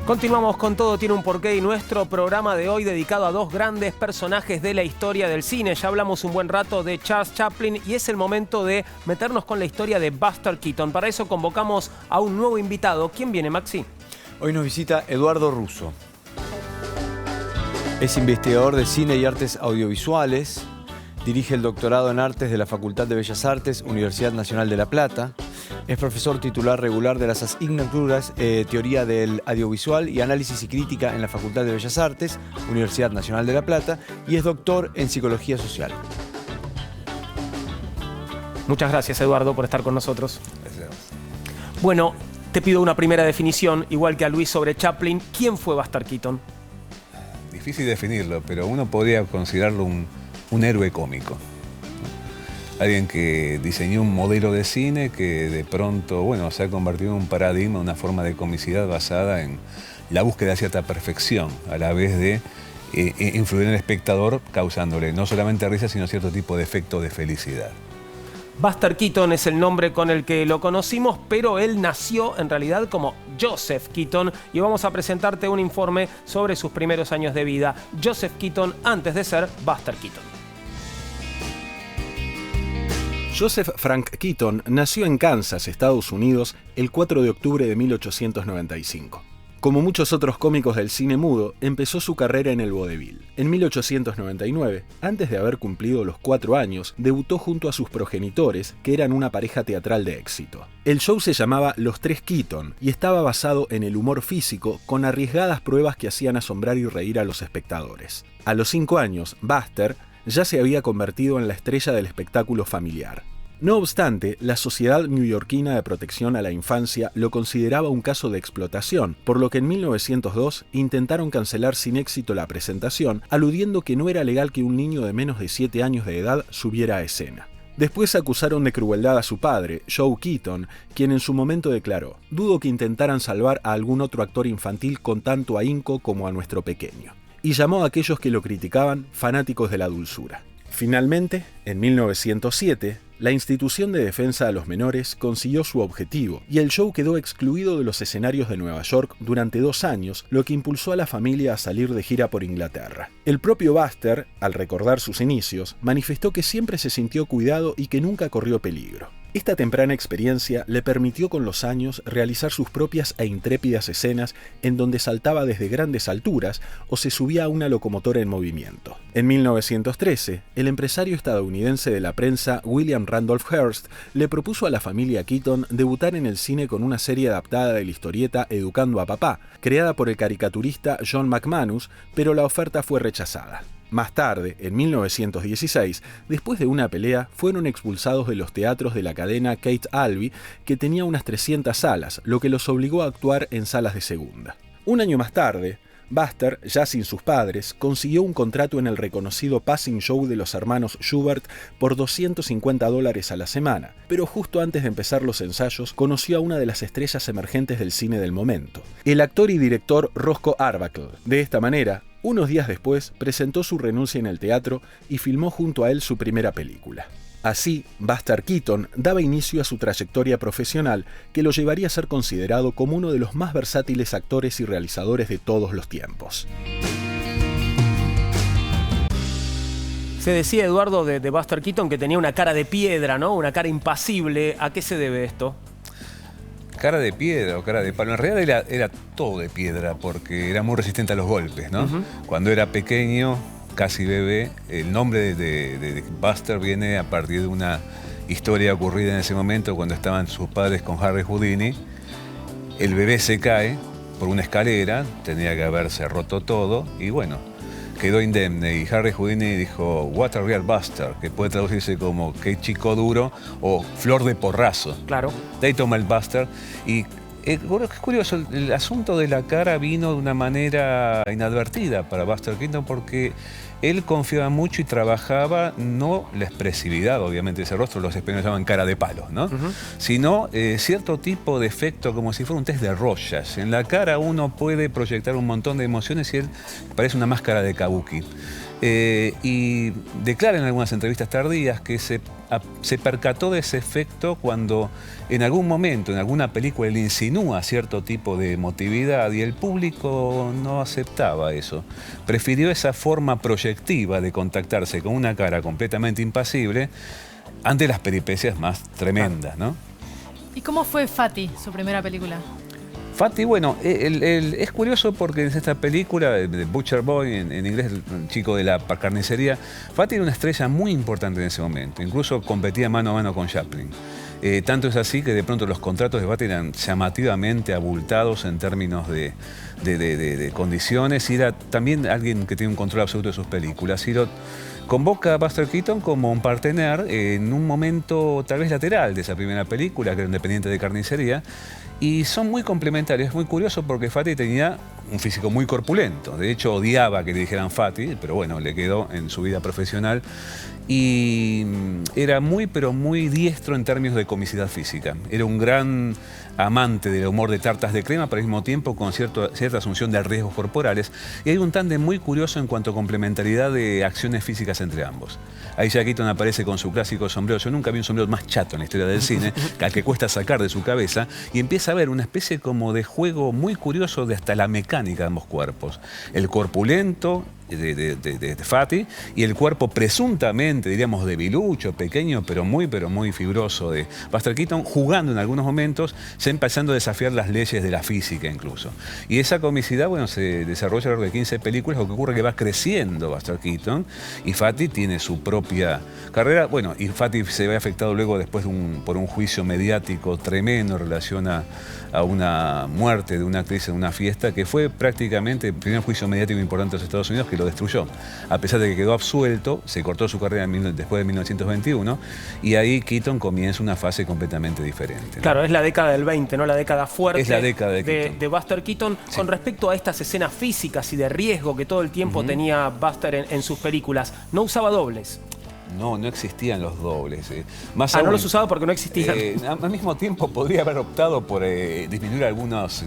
Continuamos con Todo tiene un porqué y nuestro programa de hoy dedicado a dos grandes personajes de la historia del cine. Ya hablamos un buen rato de Charles Chaplin y es el momento de meternos con la historia de Buster Keaton. Para eso convocamos a un nuevo invitado. ¿Quién viene, Maxi? Hoy nos visita Eduardo Russo. Es investigador de cine y artes audiovisuales. Dirige el doctorado en artes de la Facultad de Bellas Artes, Universidad Nacional de La Plata. Es profesor titular regular de las asignaturas Teoría del Audiovisual y Análisis y Crítica en la Facultad de Bellas Artes, Universidad Nacional de La Plata, y es doctor en Psicología Social. Muchas gracias, Eduardo, por estar con nosotros. Gracias. Bueno, te pido una primera definición, igual que a Luis sobre Chaplin. ¿Quién fue Buster Keaton? Difícil definirlo, pero uno podría considerarlo un héroe cómico. Alguien que diseñó un modelo de cine que de pronto, bueno, se ha convertido en un paradigma, una forma de comicidad basada en la búsqueda de cierta perfección, a la vez de influir en el espectador, causándole no solamente risa, sino cierto tipo de efecto de felicidad. Buster Keaton es el nombre con el que lo conocimos, pero él nació en realidad como Joseph Keaton y vamos a presentarte un informe sobre sus primeros años de vida. Joseph Keaton antes de ser Buster Keaton. Joseph Frank Keaton nació en Kansas, Estados Unidos, el 4 de octubre de 1895. Como muchos otros cómicos del cine mudo, empezó su carrera en el vodevil. En 1899, antes de haber cumplido los 4 años, debutó junto a sus progenitores, que eran una pareja teatral de éxito. El show se llamaba Los Tres Keaton y estaba basado en el humor físico con arriesgadas pruebas que hacían asombrar y reír a los espectadores. A los 5 años, Buster ya se había convertido en la estrella del espectáculo familiar. No obstante, la Sociedad Neoyorquina de Protección a la Infancia lo consideraba un caso de explotación, por lo que en 1902 intentaron cancelar sin éxito la presentación, aludiendo que no era legal que un niño de menos de 7 años de edad subiera a escena. Después acusaron de crueldad a su padre, Joe Keaton, quien en su momento declaró: «Dudo que intentaran salvar a algún otro actor infantil con tanto ahínco como a nuestro pequeño», y llamó a aquellos que lo criticaban fanáticos de la dulzura. Finalmente, en 1907, la Institución de Defensa de los Menores consiguió su objetivo y el show quedó excluido de los escenarios de Nueva York durante 2 años, lo que impulsó a la familia a salir de gira por Inglaterra. El propio Buster, al recordar sus inicios, manifestó que siempre se sintió cuidado y que nunca corrió peligro. Esta temprana experiencia le permitió con los años realizar sus propias e intrépidas escenas en donde saltaba desde grandes alturas o se subía a una locomotora en movimiento. En 1913, el empresario estadounidense de la prensa William Randolph Hearst le propuso a la familia Keaton debutar en el cine con una serie adaptada de la historieta Educando a Papá, creada por el caricaturista John McManus, pero la oferta fue rechazada. Más tarde, en 1916, después de una pelea, fueron expulsados de los teatros de la cadena Kate Albee, que tenía unas 300 salas, lo que los obligó a actuar en salas de segunda. Un año más tarde, Buster, ya sin sus padres, consiguió un contrato en el reconocido Passing Show de los hermanos Schubert por $250 a la semana, pero justo antes de empezar los ensayos conoció a una de las estrellas emergentes del cine del momento, el actor y director Roscoe Arbuckle. De esta manera, unos días después, presentó su renuncia en el teatro y filmó junto a él su primera película. Así, Buster Keaton daba inicio a su trayectoria profesional que lo llevaría a ser considerado como uno de los más versátiles actores y realizadores de todos los tiempos. Se decía, Eduardo, de Buster Keaton que tenía una cara de piedra, ¿no? Una cara impasible. ¿A qué se debe esto? Cara de piedra o cara de palo. En realidad era todo de piedra porque era muy resistente a los golpes, ¿no? Cuando era pequeño, casi bebé, el nombre de Buster viene a partir de una historia ocurrida en ese momento cuando estaban sus padres con Harry Houdini. El bebé se cae por una escalera, tenía que haberse roto todo y bueno, quedó indemne. Y Harry Houdini dijo, "What a real Buster", que puede traducirse como "qué chico duro" o "flor de porrazo". Claro. De ahí toma el Buster. Y es curioso, el asunto de la cara vino de una manera inadvertida para Buster Keaton porque él confiaba mucho y trabajaba no la expresividad, obviamente, de ese rostro, los españoles llaman cara de palo, ¿no? Sino cierto tipo de efecto, como si fuera un test de Rorschach. En la cara uno puede proyectar un montón de emociones y él parece una máscara de kabuki. Y declara en algunas entrevistas tardías que se percató de ese efecto cuando en algún momento, en alguna película, él insinúa cierto tipo de emotividad y el público no aceptaba eso. Prefirió esa forma proyectiva de contactarse con una cara completamente impasible ante las peripecias más tremendas, ¿no? ¿Y cómo fue Fatty, su primera película? Fatty, bueno, es curioso porque en esta película, de Butcher Boy, en inglés, el chico de la carnicería, Fatty era una estrella muy importante en ese momento. Incluso competía mano a mano con Chaplin. Tanto es así que de pronto los contratos de Fatty eran llamativamente abultados en términos de condiciones, y era también alguien que tiene un control absoluto de sus películas. Y lo convoca a Buster Keaton como un partener en un momento tal vez lateral de esa primera película, que era Independiente de Carnicería, y son muy complementarios. Es muy curioso porque Fatty tenía un físico muy corpulento. De hecho, odiaba que le dijeran Fatty, pero bueno, le quedó en su vida profesional. Y era muy, pero muy diestro en términos de comicidad física. Era un gran amante del humor de tartas de crema, pero al mismo tiempo con cierta asunción de riesgos corporales. Y hay un tándem muy curioso en cuanto a complementariedad de acciones físicas entre ambos. Ahí Jack Keaton aparece con su clásico sombrero. Yo nunca vi un sombrero más chato en la historia del cine, al que cuesta sacar de su cabeza, y empieza a ver una especie como de juego muy curioso de hasta la mecánica de ambos cuerpos. El corpulento de Fatty y el cuerpo presuntamente, diríamos, debilucho, pequeño, pero muy fibroso de Buster Keaton, jugando en algunos momentos, ya empezando a desafiar las leyes de la física incluso. Y esa comicidad, bueno, se desarrolla a lo largo de 15 películas. Lo que ocurre es que va creciendo Buster Keaton y Fatty tiene su propia carrera. Bueno, y Fatty se ve afectado luego después por un juicio mediático tremendo en relación a una muerte de una actriz en una fiesta, que fue prácticamente el primer juicio mediático importante de los Estados Unidos, que lo destruyó. A pesar de que quedó absuelto, se cortó su carrera después de 1921, y ahí Keaton comienza una fase completamente diferente, ¿no? Claro, es la década del 20, ¿no? La década fuerte. Es la década de Buster Keaton. Sí. Con respecto a estas escenas físicas y de riesgo que todo el tiempo tenía Buster en sus películas, no usaba dobles. No existían los dobles. Más no los usaba porque no existían. Al mismo tiempo podría haber optado por disminuir algunos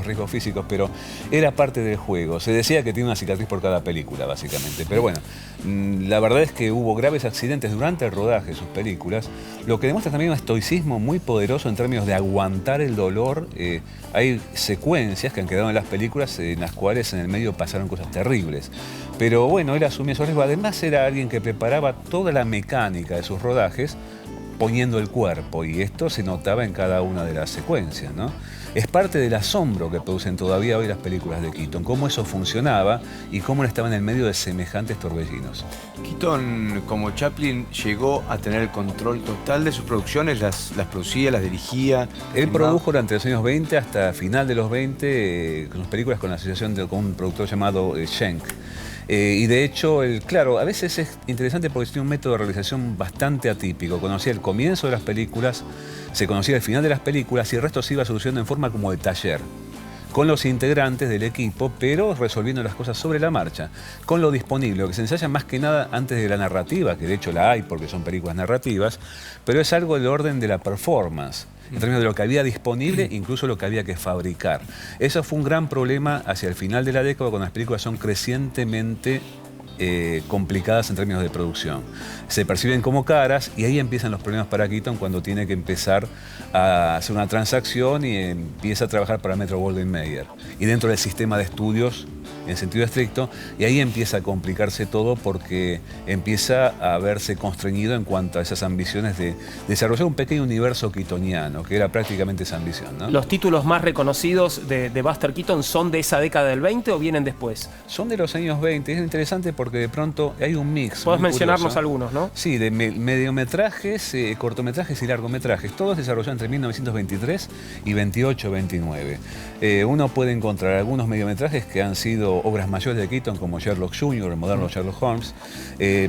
riesgos físicos, pero era parte del juego. Se decía que tiene una cicatriz por cada película, básicamente. Pero bueno, la verdad es que hubo graves accidentes durante el rodaje de sus películas, lo que demuestra también un estoicismo muy poderoso en términos de aguantar el dolor. Hay secuencias que han quedado en las películas en las cuales en el medio pasaron cosas terribles. Pero bueno, él asumía esos riesgos. Además era alguien que preparaba toda la mecánica de sus rodajes poniendo el cuerpo, y esto se notaba en cada una de las secuencias, ¿no? Es parte del asombro que producen todavía hoy las películas de Keaton, cómo eso funcionaba y cómo él estaba en el medio de semejantes torbellinos. Keaton, como Chaplin, llegó a tener el control total de sus producciones, las producía, las dirigía. Él produjo durante los años 20 hasta final de los 20 con sus películas con la asociación con un productor llamado Schenck. Y de hecho, claro, a veces es interesante porque tiene un método de realización bastante atípico. Conocía el comienzo de las películas, se conocía el final de las películas, y el resto se iba solucionando en forma como de taller, con los integrantes del equipo, pero resolviendo las cosas sobre la marcha, con lo disponible, lo que se ensaya más que nada antes de la narrativa, que de hecho la hay porque son películas narrativas, pero es algo del orden de la performance, en términos de lo que había disponible, incluso lo que había que fabricar. Eso fue un gran problema hacia el final de la década, cuando las películas son crecientemente complicadas en términos de producción. Se perciben como caras, y ahí empiezan los problemas para Keaton cuando tiene que empezar a hacer una transacción y empieza a trabajar para Metro-Goldwyn-Mayer. Y dentro del sistema de estudios, en sentido estricto, y ahí empieza a complicarse todo porque empieza a verse constreñido en cuanto a esas ambiciones de desarrollar un pequeño universo keatoniano, que era prácticamente esa ambición, ¿no? ¿Los títulos más reconocidos de Buster Keaton son de esa década del 20 o vienen después? Son de los años 20. Es interesante porque de pronto hay un mix. Podés mencionarnos curioso. Algunos, ¿no? Sí, de mediometrajes, cortometrajes y largometrajes, todos desarrollados entre 1923 y 28-29. Uno puede encontrar algunos mediometrajes que han sido obras mayores de Keaton, como Sherlock Jr., el moderno Sherlock Holmes,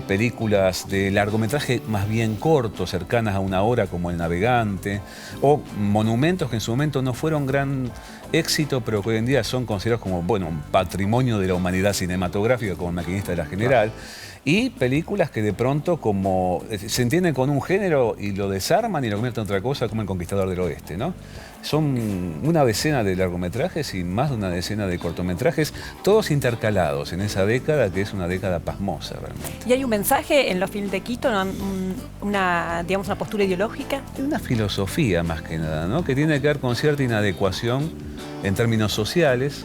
películas de largometraje más bien cortos, cercanas a una hora, como El Navegante, o monumentos que en su momento no fueron gran éxito, pero que hoy en día son considerados como, bueno, un patrimonio de la humanidad cinematográfica, como El maquinista de la General. Y películas que de pronto como se entienden con un género y lo desarman y lo convierten en otra cosa, como El Conquistador del Oeste, ¿no? Son una decena de largometrajes y más de una decena de cortometrajes, todos intercalados en esa década, que es una década pasmosa realmente. ¿Y hay un mensaje en los films de Keaton, digamos, una postura ideológica? Una filosofía más que nada, ¿no? Que tiene que ver con cierta inadecuación en términos sociales,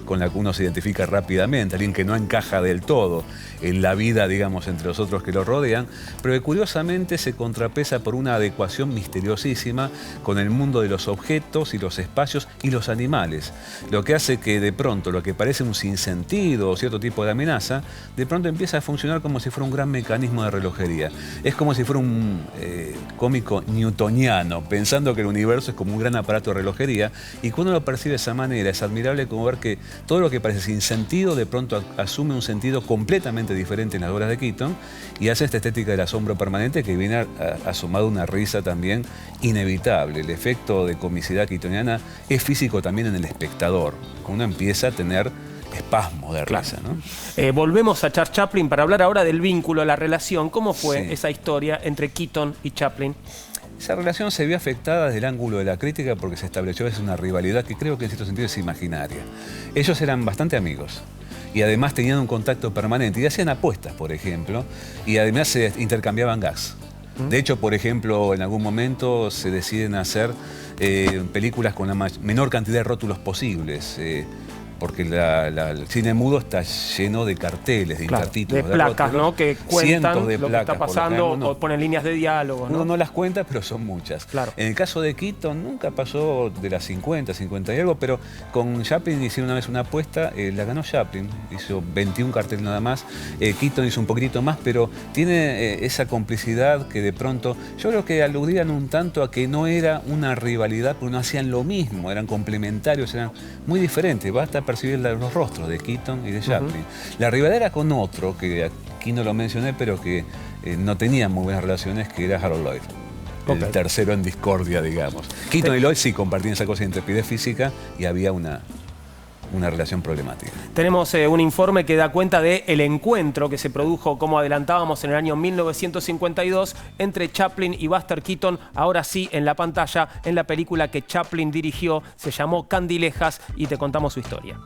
con la que uno se identifica rápidamente, alguien que no encaja del todo en la vida, digamos, entre los otros que lo rodean, pero que curiosamente se contrapesa por una adecuación misteriosísima con el mundo de los objetos y los espacios y los animales, lo que hace que de pronto lo que parece un sinsentido o cierto tipo de amenaza, de pronto empieza a funcionar como si fuera un gran mecanismo de relojería. Es como si fuera un cómico newtoniano, pensando que el universo es como un gran aparato de relojería, y cuando lo percibe de esa manera es admirable como ver que todo lo que parece sin sentido de pronto asume un sentido completamente diferente en las obras de Keaton y hace esta estética del asombro permanente que viene asomado una risa también inevitable. El efecto de comicidad keatoniana es físico también en el espectador. Uno empieza a tener espasmo de risa, ¿no? Volvemos a Charles Chaplin para hablar ahora del vínculo, la relación. ¿Cómo fue Sí. esa historia entre Keaton y Chaplin? Esa relación se vio afectada desde el ángulo de la crítica porque se estableció a veces una rivalidad que creo que en cierto sentido es imaginaria. Ellos eran bastante amigos y además tenían un contacto permanente y hacían apuestas, por ejemplo, y además se intercambiaban gags. De hecho, por ejemplo, en algún momento se deciden hacer películas con la menor cantidad de rótulos posibles. Porque el cine mudo está lleno de carteles, de intertítulos, de placas, rótulos, ¿no? Que cuentan cientos de lo que placas, está por lo pasando general, o ponen líneas de diálogo, ¿no? Uno no las cuenta, pero son muchas. Claro. En el caso de Keaton nunca pasó de las 50, 50 y algo, pero con Chaplin hicieron una vez una apuesta, la ganó Chaplin, hizo 21 carteles nada más, Keaton hizo un poquitito más, pero tiene esa complicidad que de pronto, yo creo que aludían un tanto a que no era una rivalidad, porque no hacían lo mismo, eran complementarios, eran muy diferentes, basta percibir los rostros de Keaton y de Chaplin. La rivalidad era con otro, que aquí no lo mencioné, pero que no tenía muy buenas relaciones, que era Harold Lloyd. El tercero en discordia, digamos. Keaton y Lloyd sí compartían esa cosa de intrepidez física y había una relación problemática. Tenemos un informe que da cuenta del encuentro que se produjo, como adelantábamos, en el año 1952 entre Chaplin y Buster Keaton, ahora sí en la pantalla, en la película que Chaplin dirigió, se llamó Candilejas, y te contamos su historia.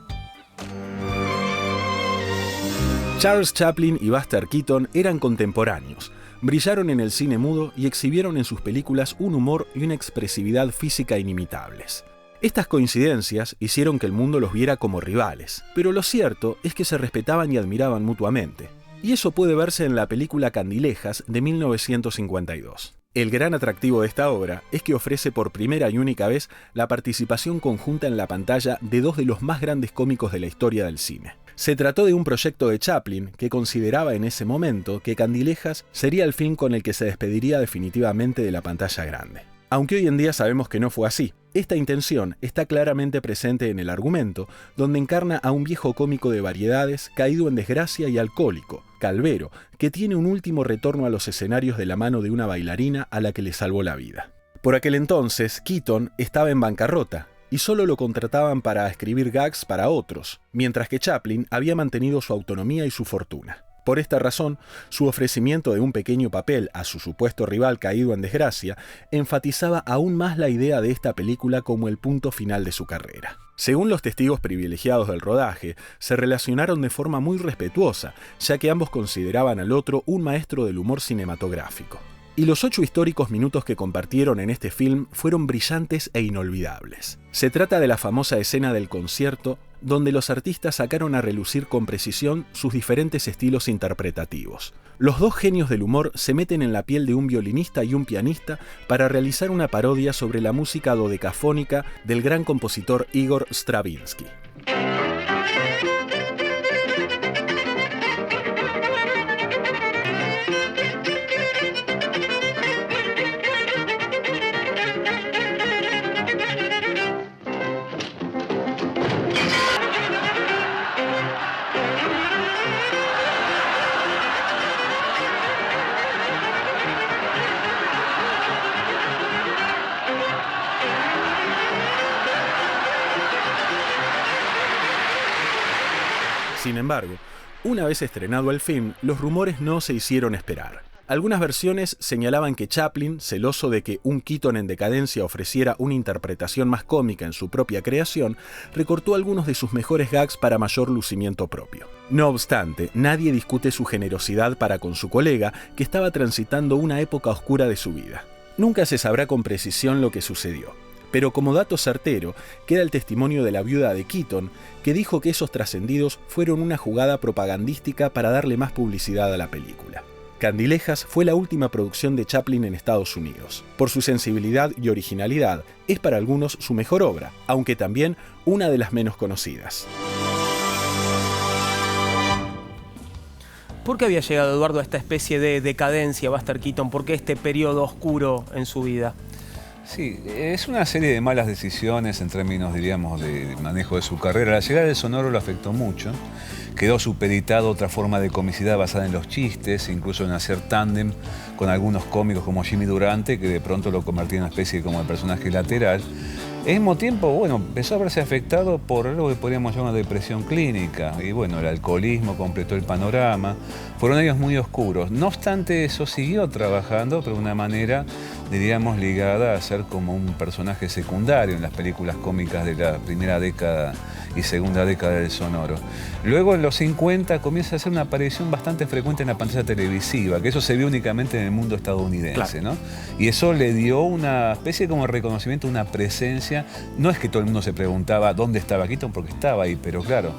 Charles Chaplin y Buster Keaton eran contemporáneos, brillaron en el cine mudo y exhibieron en sus películas un humor y una expresividad física inimitables. Estas coincidencias hicieron que el mundo los viera como rivales, pero lo cierto es que se respetaban y admiraban mutuamente. Y eso puede verse en la película Candilejas de 1952. El gran atractivo de esta obra es que ofrece por primera y única vez la participación conjunta en la pantalla de dos de los más grandes cómicos de la historia del cine. Se trató de un proyecto de Chaplin que consideraba en ese momento que Candilejas sería el film con el que se despediría definitivamente de la pantalla grande. Aunque hoy en día sabemos que no fue así, esta intención está claramente presente en el argumento, donde encarna a un viejo cómico de variedades caído en desgracia y alcohólico, Calvero, que tiene un último retorno a los escenarios de la mano de una bailarina a la que le salvó la vida. Por aquel entonces, Keaton estaba en bancarrota y solo lo contrataban para escribir gags para otros, mientras que Chaplin había mantenido su autonomía y su fortuna. Por esta razón, su ofrecimiento de un pequeño papel a su supuesto rival caído en desgracia enfatizaba aún más la idea de esta película como el punto final de su carrera. Según los testigos privilegiados del rodaje, se relacionaron de forma muy respetuosa, ya que ambos consideraban al otro un maestro del humor cinematográfico. Y los 8 históricos minutos que compartieron en este film fueron brillantes e inolvidables. Se trata de la famosa escena del concierto, donde los artistas sacaron a relucir con precisión sus diferentes estilos interpretativos. Los dos genios del humor se meten en la piel de un violinista y un pianista para realizar una parodia sobre la música dodecafónica del gran compositor Igor Stravinsky. Sin embargo, una vez estrenado el film, los rumores no se hicieron esperar. Algunas versiones señalaban que Chaplin, celoso de que un Keaton en decadencia ofreciera una interpretación más cómica en su propia creación, recortó algunos de sus mejores gags para mayor lucimiento propio. No obstante, nadie discute su generosidad para con su colega, que estaba transitando una época oscura de su vida. Nunca se sabrá con precisión lo que sucedió, pero como dato certero queda el testimonio de la viuda de Keaton, que dijo que esos trascendidos fueron una jugada propagandística para darle más publicidad a la película. Candilejas fue la última producción de Chaplin en Estados Unidos. Por su sensibilidad y originalidad, es para algunos su mejor obra, aunque también una de las menos conocidas. ¿Por qué había llegado Eduardo a esta especie de decadencia, Buster Keaton? ¿Por qué este periodo oscuro en su vida? Sí, es una serie de malas decisiones en términos, diríamos, de manejo de su carrera. La llegada del sonoro lo afectó mucho. Quedó supeditado a otra forma de comicidad basada en los chistes, incluso en hacer tándem con algunos cómicos como Jimmy Durante, que de pronto lo convertía en una especie como de personaje lateral. Al mismo tiempo, bueno, empezó a verse afectado por algo que podríamos llamar una depresión clínica. Y bueno, el alcoholismo completó el panorama. Fueron años muy oscuros. No obstante eso, siguió trabajando, pero de una manera, diríamos, ligada a ser como un personaje secundario en las películas cómicas de la primera década y segunda década del sonoro. Luego, en los 50, comienza a hacer una aparición bastante frecuente en la pantalla televisiva, que eso se vio únicamente en el mundo estadounidense, claro, ¿no? Y eso le dio una especie como reconocimiento, una presencia. No es que todo el mundo se preguntaba dónde estaba Keaton, porque estaba ahí, pero claro,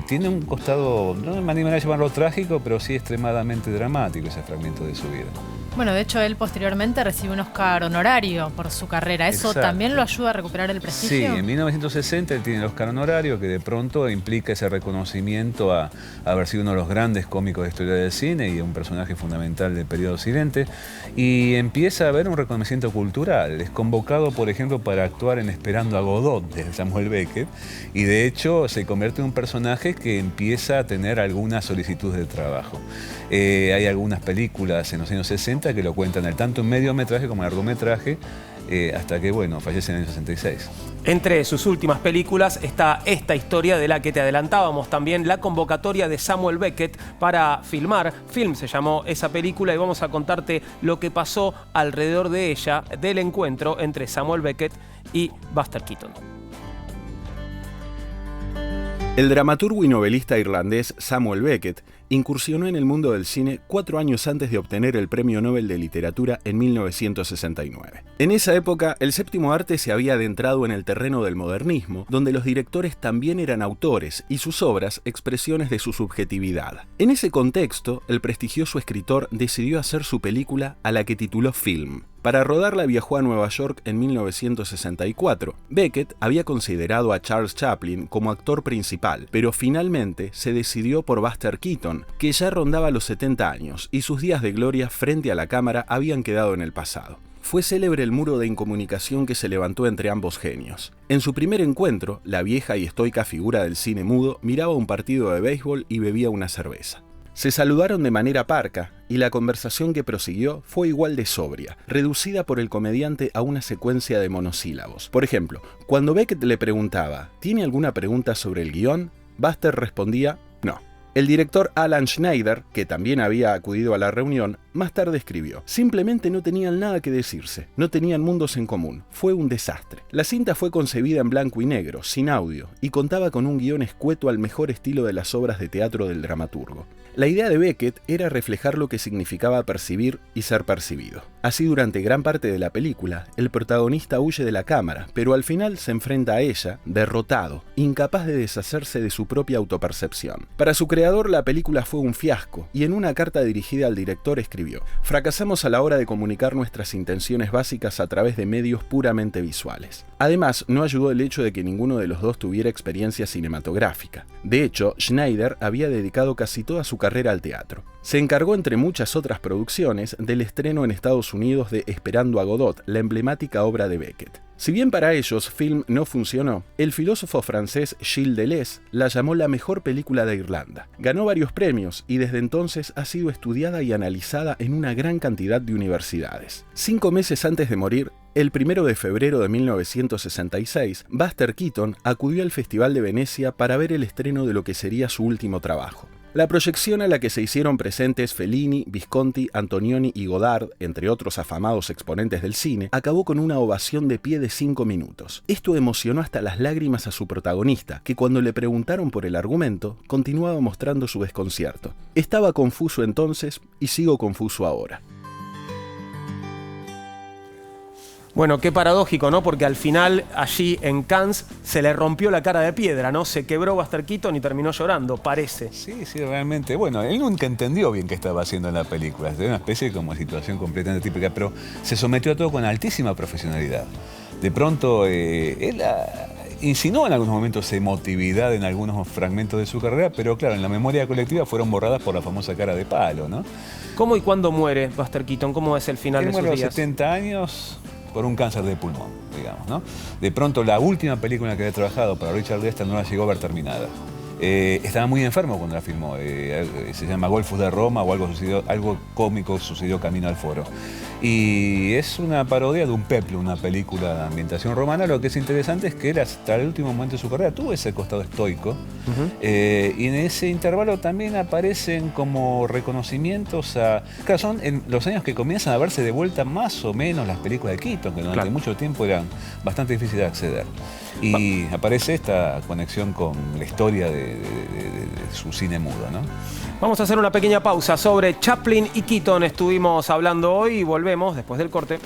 tiene un costado, no me animaría a llamarlo trágico, pero sí extremadamente dramático ese fragmento de su vida. Bueno, de hecho, él posteriormente recibe un Oscar honorario por su carrera. ¿Eso Exacto. también lo ayuda a recuperar el prestigio? Sí, en 1960 él tiene el Oscar honorario, que de pronto implica ese reconocimiento a haber sido uno de los grandes cómicos de la historia del cine y un personaje fundamental del periodo silente. Y empieza a haber un reconocimiento cultural. Es convocado, por ejemplo, para actuar en Esperando a Godot, de Samuel Beckett. Y de hecho se convierte en un personaje que empieza a tener alguna solicitud de trabajo. Hay algunas películas en los años 60 que lo cuentan tanto en mediometraje como en largometraje, hasta que, bueno, fallece en el año 66. Entre sus últimas películas está esta historia de la que te adelantábamos también, la convocatoria de Samuel Beckett para filmar. Film se llamó esa película y vamos a contarte lo que pasó alrededor de ella, del encuentro entre Samuel Beckett y Buster Keaton. El dramaturgo y novelista irlandés Samuel Beckett incursionó en el mundo del cine 4 años antes de obtener el Premio Nobel de Literatura en 1969. En esa época, el séptimo arte se había adentrado en el terreno del modernismo, donde los directores también eran autores y sus obras expresiones de su subjetividad. En ese contexto, el prestigioso escritor decidió hacer su película, a la que tituló Film. Para rodarla viajó a Nueva York en 1964. Beckett había considerado a Charles Chaplin como actor principal, pero finalmente se decidió por Buster Keaton, que ya rondaba los 70 años y sus días de gloria frente a la cámara habían quedado en el pasado. Fue célebre el muro de incomunicación que se levantó entre ambos genios. En su primer encuentro, la vieja y estoica figura del cine mudo miraba un partido de béisbol y bebía una cerveza. Se saludaron de manera parca y la conversación que prosiguió fue igual de sobria, reducida por el comediante a una secuencia de monosílabos. Por ejemplo, cuando Beckett le preguntaba ¿tiene alguna pregunta sobre el guión?, Buster respondía no. El director Alan Schneider, que también había acudido a la reunión, más tarde escribió: simplemente no tenían nada que decirse, no tenían mundos en común, fue un desastre. La cinta fue concebida en blanco y negro, sin audio, y contaba con un guión escueto al mejor estilo de las obras de teatro del dramaturgo. La idea de Beckett era reflejar lo que significaba percibir y ser percibido. Así, durante gran parte de la película, el protagonista huye de la cámara, pero al final se enfrenta a ella, derrotado, incapaz de deshacerse de su propia autopercepción. Para su creador, la película fue un fiasco, y en una carta dirigida al director escribió: fracasamos a la hora de comunicar nuestras intenciones básicas a través de medios puramente visuales. Además, no ayudó el hecho de que ninguno de los dos tuviera experiencia cinematográfica. De hecho, Schneider había dedicado casi toda su carrera al teatro. Se encargó, entre muchas otras producciones, del estreno en Estados Unidos de Esperando a Godot, la emblemática obra de Beckett. Si bien para ellos Film no funcionó, el filósofo francés Gilles Deleuze la llamó la mejor película de Irlanda. Ganó varios premios y desde entonces ha sido estudiada y analizada en una gran cantidad de universidades. 5 meses antes de morir, El 1 de febrero de 1966, Buster Keaton acudió al Festival de Venecia para ver el estreno de lo que sería su último trabajo. La proyección a la que se hicieron presentes Fellini, Visconti, Antonioni y Godard, entre otros afamados exponentes del cine, acabó con una ovación de pie de 5 minutos. Esto emocionó hasta las lágrimas a su protagonista, que cuando le preguntaron por el argumento, continuaba mostrando su desconcierto. Estaba confuso entonces y sigo confuso ahora. Bueno, qué paradójico, ¿no? Porque al final, allí en Cannes, se le rompió la cara de piedra, ¿no? Se quebró Buster Keaton y terminó llorando, parece. Sí, sí, realmente. Bueno, él nunca entendió bien qué estaba haciendo en la película. Es una especie de como situación completamente típica, pero se sometió a todo con altísima profesionalidad. De pronto, él insinuó en algunos momentos emotividad en algunos fragmentos de su carrera, pero claro, en la memoria colectiva fueron borradas por la famosa cara de palo, ¿no? ¿Cómo y cuándo muere Buster Keaton? ¿Cómo es el final Él de sus muere a los días? 70 años por un cáncer de pulmón, digamos, ¿no? De pronto, la última película que había trabajado para Richard Lester no la llegó a ver terminada. Estaba muy enfermo cuando la filmó. Se llama Golfos de Roma o algo cómico sucedió camino al foro. Y es una parodia de un peplo, una película de ambientación romana. Lo que es interesante es que él hasta el último momento de su carrera tuvo ese costado estoico. Y en ese intervalo también aparecen como reconocimientos a... Claro, son en los años que comienzan a verse de vuelta más o menos las películas de Keaton, que durante mucho tiempo eran bastante difíciles de acceder. Y aparece esta conexión con la historia de su cine mudo, ¿no? Vamos a hacer una pequeña pausa sobre Chaplin y Keaton. Estuvimos hablando hoy y volvemos después del corte.